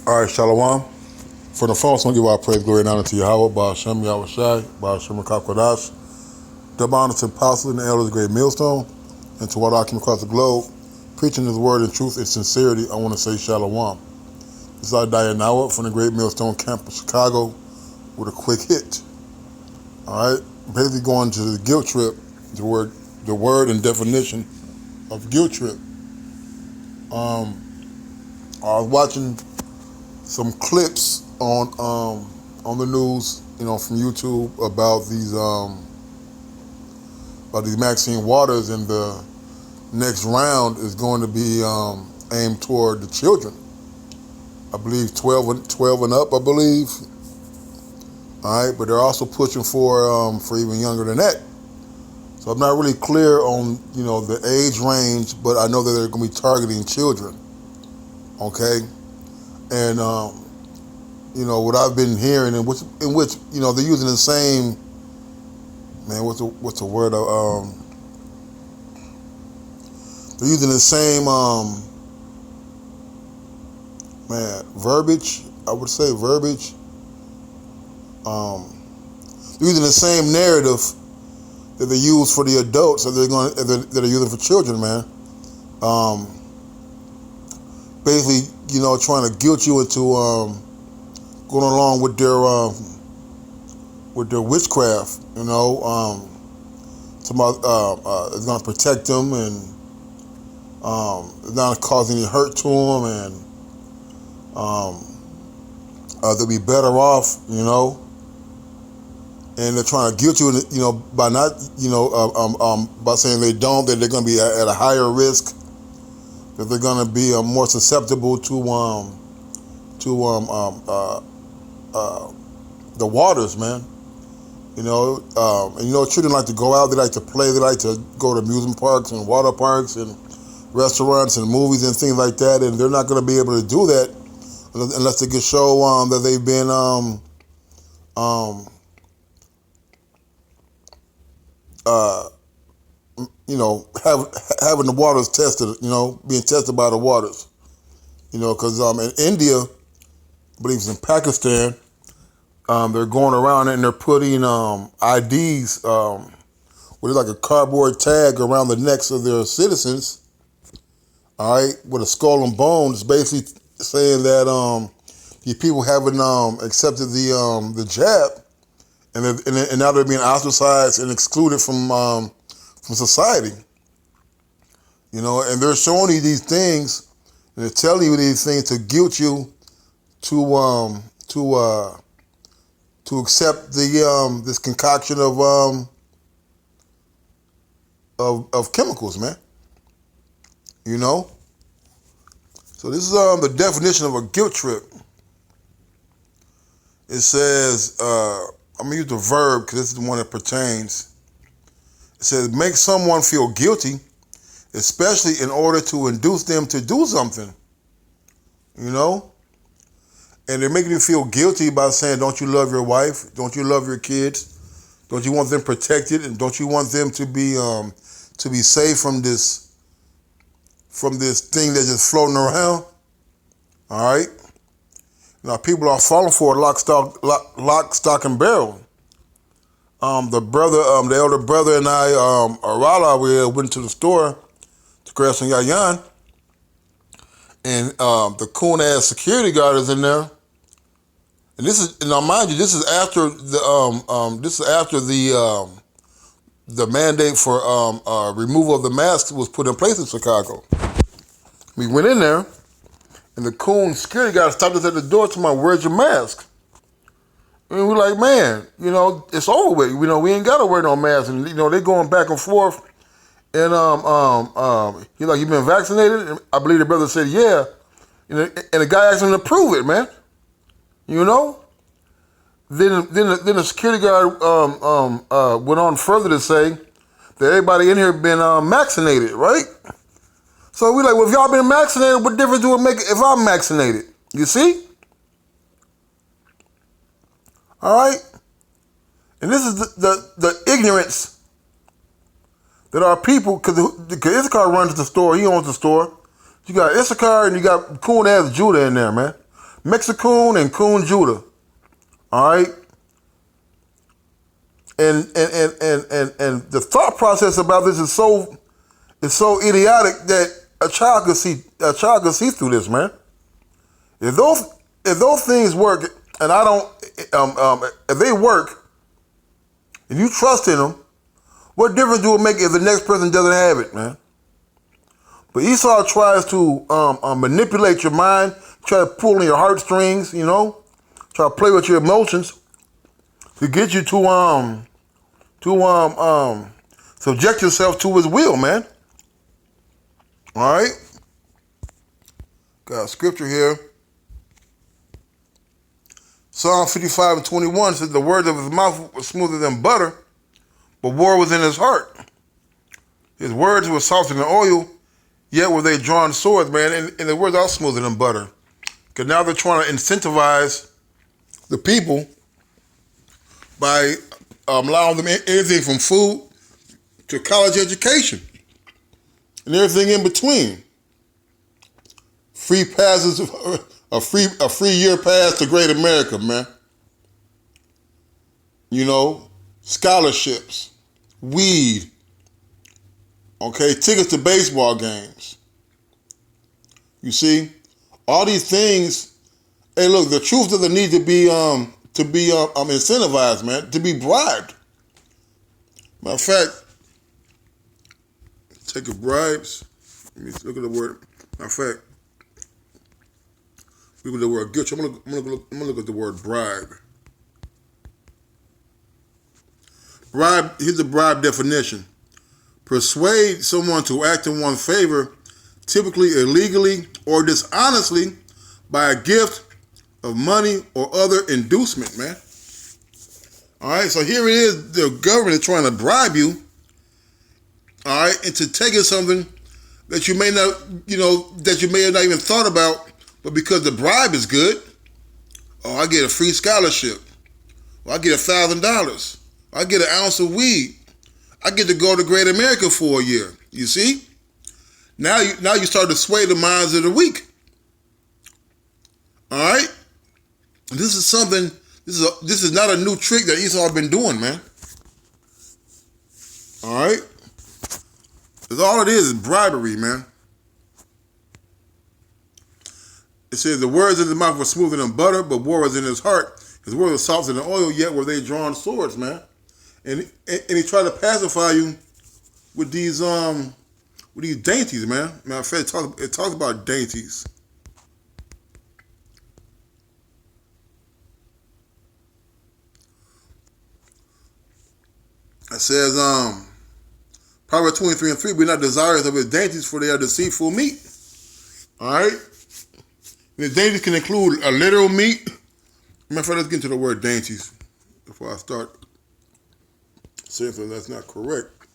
All right, Shalom. For the first one, give our praise, glory, and honor to Yahweh, Ba'ashem, Yahweh Shai, Ba'ashem, Kakwadash, double honor to apostles and the elders of the great millstone, and to all our came across the globe, preaching his word in truth and sincerity. I want to say Shalom. This is Isaiah Nawa from the great millstone camp of Chicago with a quick hit. All right, basically going to the guilt trip, the word and definition of guilt trip. I was watching some clips on the news, from YouTube about these Maxine Waters, and the next round is going to be aimed toward the children. I believe 12 and up, I believe. All right, but they're also pushing for even younger than that. So I'm not really clear on the age range, but I know that they're going to be targeting children. Okay, and what I've been hearing, in which they're using the same, what's the word? They're using the same verbiage. I would say verbiage. They're using the same narrative that they use for the adults that are using for children, man. Basically, trying to guilt you into going along with their witchcraft. It's going to protect them, and it's not cause any hurt to them, and they'll be better off. And they're trying to guilt you, by not, by saying that they're going to be at a higher risk, that they're going to be more susceptible to the waters, man. Children like to go out, they like to play, they like to go to amusement parks and water parks and restaurants and movies and things like that, and they're not going to be able to do that unless they can show that they've been having the waters tested, being tested by the waters, because in India, I believe it's in Pakistan, they're going around and they're putting IDs, with like a cardboard tag around the necks of their citizens, all right, with a skull and bones, basically saying that the people haven't accepted the jab, and now they're being ostracized and excluded from society. And they're showing you these things, and they're telling you these things to guilt you to accept this concoction of chemicals, man. So this is the definition of a guilt trip. It says, I'm gonna use the verb because this is the one that pertains. It says, make someone feel guilty, especially in order to induce them to do something. And they're making you feel guilty by saying, don't you love your wife? Don't you love your kids? Don't you want them protected? And don't you want them to be safe from this thing that's just floating around? All right. Now people are falling for it lock, stock, and barrel. The elder brother and I, Arala, we went to the store to grab some yayan, and the coon ass security guard is in there. And now mind you, this is after the mandate for removal of the masks was put in place in Chicago. We went in there, and the coon security guard stopped us at the door to where's your mask? And we're like, man, it's over with. We ain't got to wear no mask. And, they going back and forth. And he's like, you been vaccinated? And I believe the brother said, yeah. And the guy asked him to prove it, man. Then the security guard went on further to say that everybody in here been vaccinated, right? So we're like, well, if y'all been vaccinated, what difference do it make if I'm vaccinated? You see? All right? And this is the ignorance that our people, because Issachar runs the store, he owns the store. You got Issachar and you got cool ass Judah in there, man. Mexicun and Kun Judah. All right. And the thought process about this is so idiotic that a child could see through this, man. If those things work, and I don't, if they work, and you trust in them, what difference do it make if the next person doesn't have it, man? But Esau tries to manipulate your mind, try to pull on your heartstrings, try to play with your emotions to get you to subject yourself to his will, man. All right. Got a scripture here. Psalm 55:21 says, the words of his mouth were smoother than butter, but war was in his heart. His words were softer than oil, yet were they drawn swords, man. And the words are smoother than butter. Because now they're trying to incentivize the people by allowing them anything from food to college education and everything in between. Free passes, a free year pass to Great America, man. Scholarships, weed, okay, tickets to baseball games. You see, all these things. Hey, look, the truth doesn't need to be incentivized, man, to be bribed. Matter of fact, take a bribes. Let me look at the word. Matter of fact, look at the word guilt. I'm gonna look at the word bribe. Bribe. Here's the bribe definition: persuade someone to act in one's favor, typically illegally or dishonestly, by a gift of money or other inducement, man. All right, so here it is, the government is trying to bribe you, all right, into taking something that you may not, that you may have not even thought about, but because the bribe is good, I get a free scholarship, I get $1,000, I get an ounce of weed, I get to go to Great America for a year. You see? Now you start to sway the minds of the weak. All right? This is something. This is not a new trick that Esau been doing, man. All right? Because all it is bribery, man. It says the words of his mouth were smoother than butter, but war was in his heart. His words were softer than oil, yet were they drawn swords, man. And he tried to pacify you with these dainties, man. Matter of fact, it talks about dainties. It says, Proverbs 23:3, be not desirous of his dainties, for they are deceitful meat. All right? And the dainties can include a literal meat. Matter of fact, let's get into the word dainties before I start saying something that's not correct.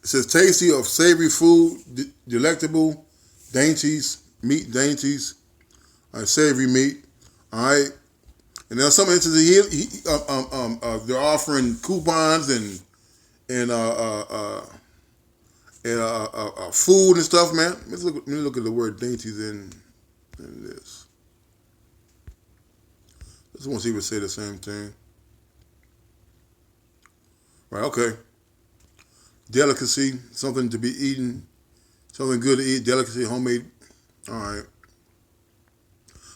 It says tasty of savory food, delectable dainties, meat dainties, savory meat. All right, and then some instances they're offering coupons and food and stuff, man. Let me look at the word dainties in this. This one see if it say the same thing. Right, okay. Delicacy, something to be eaten, something good to eat, delicacy, homemade. All right.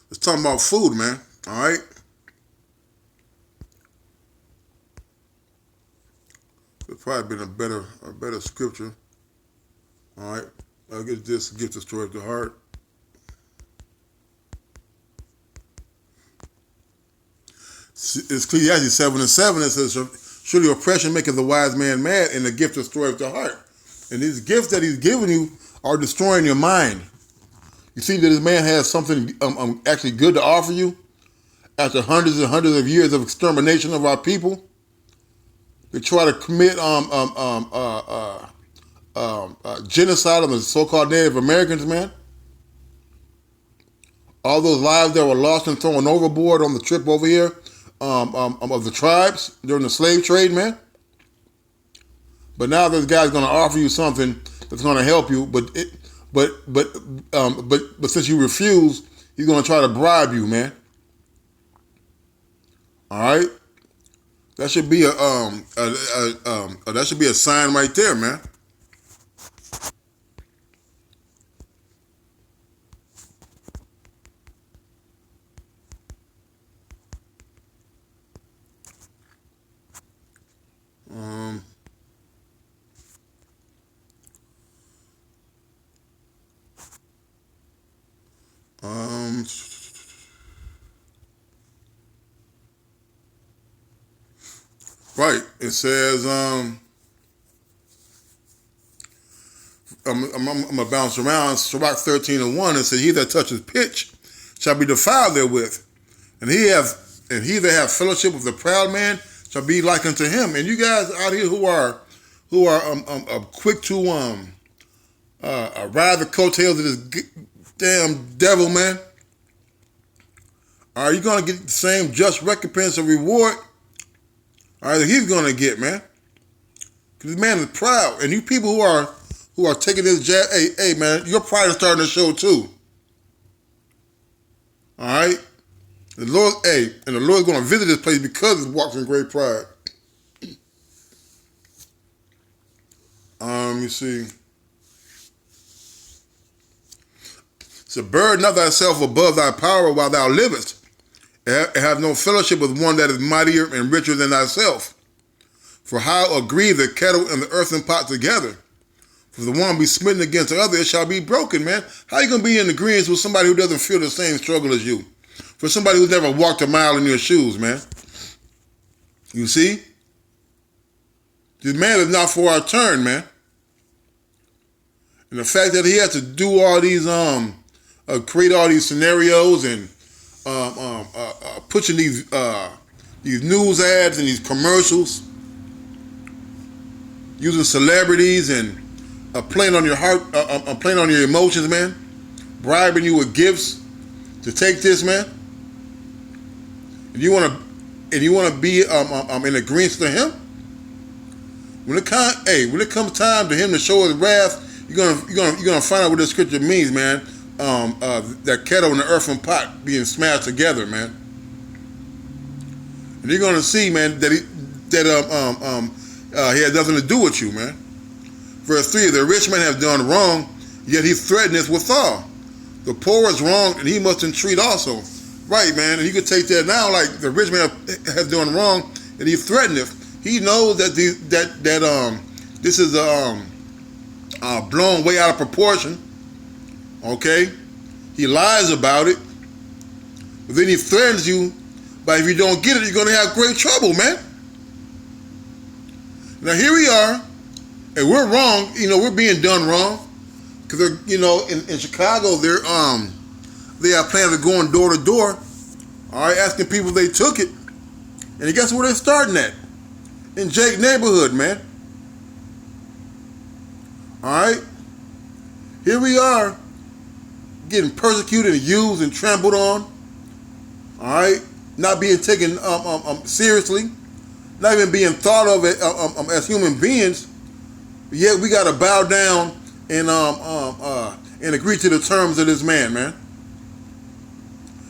Let's talk about food, man. All right. There's probably been a better scripture. All right. I'll get this, gift destroyed the heart. It's Ecclesiastes 7:7. It says, surely oppression maketh the wise man mad, and the gift destroyeth the heart. And these gifts that he's giving you are destroying your mind. You see that this man has something actually good to offer you after hundreds and hundreds of years of extermination of our people. They try to commit genocide of the so-called Native Americans, man. All those lives that were lost and thrown overboard on the trip over here of the tribes during the slave trade, man. But now this guy's going to offer you something that's going to help you, but since you refuse, he's going to try to bribe you, man. All right, that should be that should be a sign right there, man. Um, um, right. It says, I'm gonna bounce around. Sirach 13:1. It says, "He that touches pitch shall be defiled therewith, and he that have fellowship with the proud man shall be like unto him." And you guys out here who are quick to ride the coattails of this damn devil, man, are you gonna get the same just recompense or reward? All right, that he's gonna get, man. Because this man is proud, and you people who are taking this jab, hey, man, your pride is starting to show too. All right, the Lord, and the Lord's gonna visit this place because it walks in great pride. Let me see. So burden not thyself above thy power while thou livest, and have no fellowship with one that is mightier and richer than thyself. For how agree the kettle and the earthen pot together? For the one be smitten against the other, it shall be broken, man. How you going to be in agreement with somebody who doesn't feel the same struggle as you? For somebody who's never walked a mile in your shoes, man. You see? This man is not for our turn, man. And the fact that he has to do all these, create all these scenarios and pushing these news ads and these commercials, using celebrities and playing on your heart, playing on your emotions, man, bribing you with gifts to take this, man. And you want to be in agreement to him. When it comes time to him to show his wrath, you're gonna find out what this scripture means, man. That kettle and the earthen pot being smashed together, man. And you're gonna see, man, that he has nothing to do with you, man. Verse 3: the rich man have done wrong, yet he threateneth withal. The poor is wrong, and he must entreat also. Right, man. And you could take that now, like the rich man has done wrong, and he threateneth. He knows that this is blown way out of proportion. Okay, he lies about it, but then he threatens you. But if you don't get it, you're going to have great trouble, man. Now here we are, and we're wrong. You know, we're being done wrong because you know, in Chicago, they have plans of going door to door, all right, asking people if they took it, and guess where they're starting at? In Jake neighborhood, man. All right, here we are, getting persecuted and used and trampled on. All right, not being taken seriously, not even being thought of as human beings. But yet we got to bow down and agree to the terms of this man, man.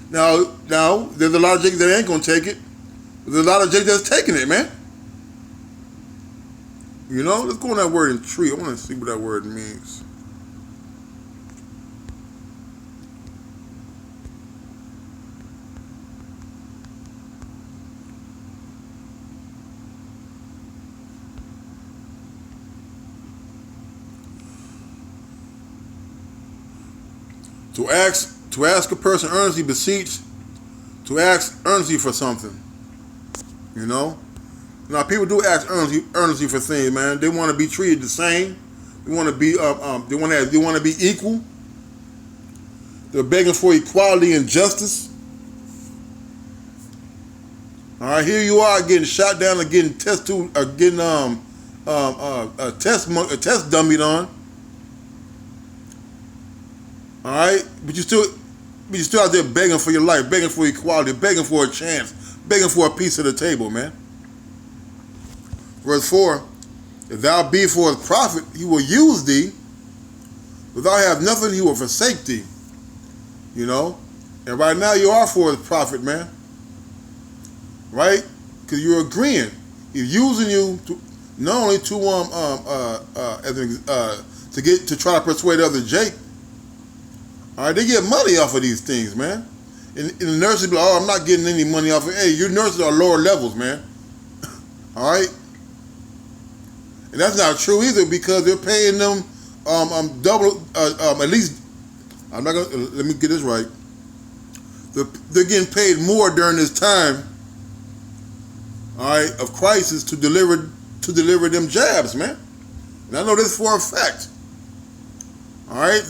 Now there's a lot of Jakes that ain't gonna take it. There's a lot of Jakes that's taking it, man. You know, let's go on that word entreat. I want to see what that word means. To ask a person earnestly, beseech, to ask earnestly for something. You know? Now people do ask earnestly for things, man. They want to be treated the same. They want to be they want to be equal. They're begging for equality and justice. All right, here you are getting shot down and getting test dummied on. All right, but you still out there begging for your life, begging for equality, begging for a chance, begging for a piece of the table, man. Verse 4: If thou be for his profit, he will use thee. If thou have nothing, he will forsake thee. You know? And right now you are for his profit, man. Right? Because you're agreeing. He's using you to not only to to try to persuade other Jake. All right, they get money off of these things, man. And the nurses be like, oh, I'm not getting any money off of it. Hey, your nurses are lower levels, man. All right? And that's not true either, because they're paying them double, at least, I'm not gonna, let me get this right. They're getting paid more during this time, all right, of crisis to deliver them jabs, man. And I know this for a fact. All right,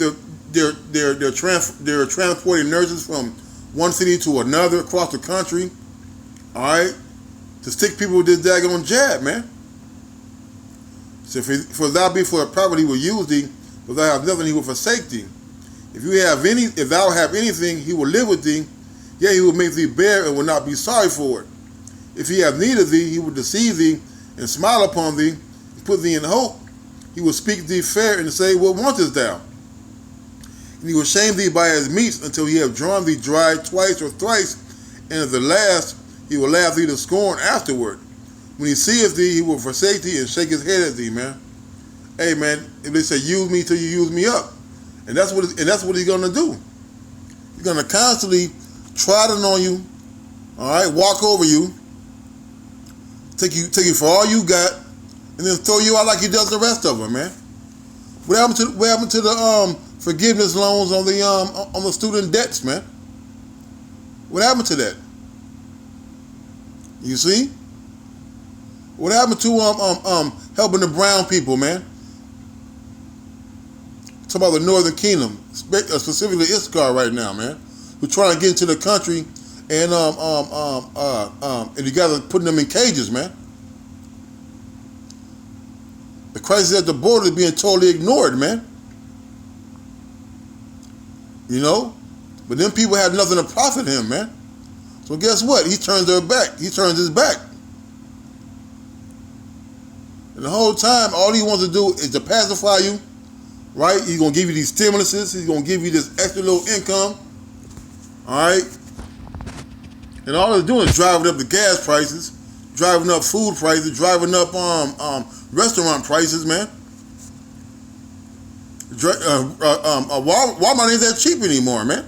they're transporting nurses from one city to another across the country, all right, to stick people with this daggone jab, man. So for thou be for a profit, he will use thee, but thou have nothing, he will forsake thee. If thou have anything, he will live with thee, yea, he will make thee bear and will not be sorry for it. If he have need of thee, he will deceive thee and smile upon thee and put thee in hope. He will speak thee fair and say, what wantest thou? And he will shame thee by his meats until he have drawn thee dry twice or thrice, and at the last he will laugh thee to scorn afterward. When he seeth thee, he will forsake thee and shake his head at thee, man. Hey, man, if they say use me till you use me up, and that's what he's gonna do. He's gonna constantly trotting on you, all right, walk over you, take you for all you got, and then throw you out like he does the rest of them, man. What happened to the forgiveness loans on the student debts, man? What happened to that? You see? What happened to helping the brown people, man? Talk about the Northern Kingdom, specifically Issachar right now, man. We're trying to get into the country, and you guys are putting them in cages, man. The crisis at the border is being totally ignored, man. You know? But then people have nothing to profit him, man. So guess what? He turns their back. He turns his back. And the whole time, all he wants to do is to pacify you, right? He's going to give you these stimuluses. He's going to give you this extra little income, all right? And all they're doing is driving up the gas prices, driving up food prices, driving up restaurant prices, man. Walmart ain't that cheap anymore, man.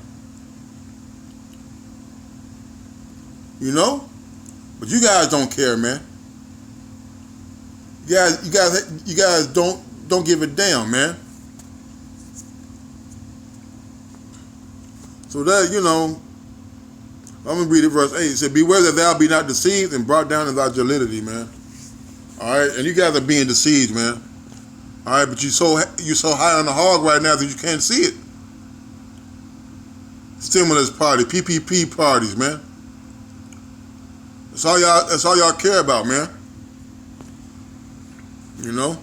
You know? But you guys don't care, man. You guys don't give a damn, man. So that, you know, I'm going to read it, verse 8. It said, beware that thou be not deceived and brought down in thy jollity, man. All right? And you guys are being deceived, man. All right? But you're so high on the hog right now that you can't see it. Stimulus party, PPP parties, man. That's all y'all care about, man. You know?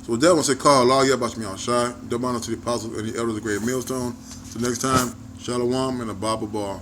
So that one said, call Allah, Yabashmi al-Shai, double honor to the apostles and the elders of the great millstone. Till next time, Shalom and a Baba Bar.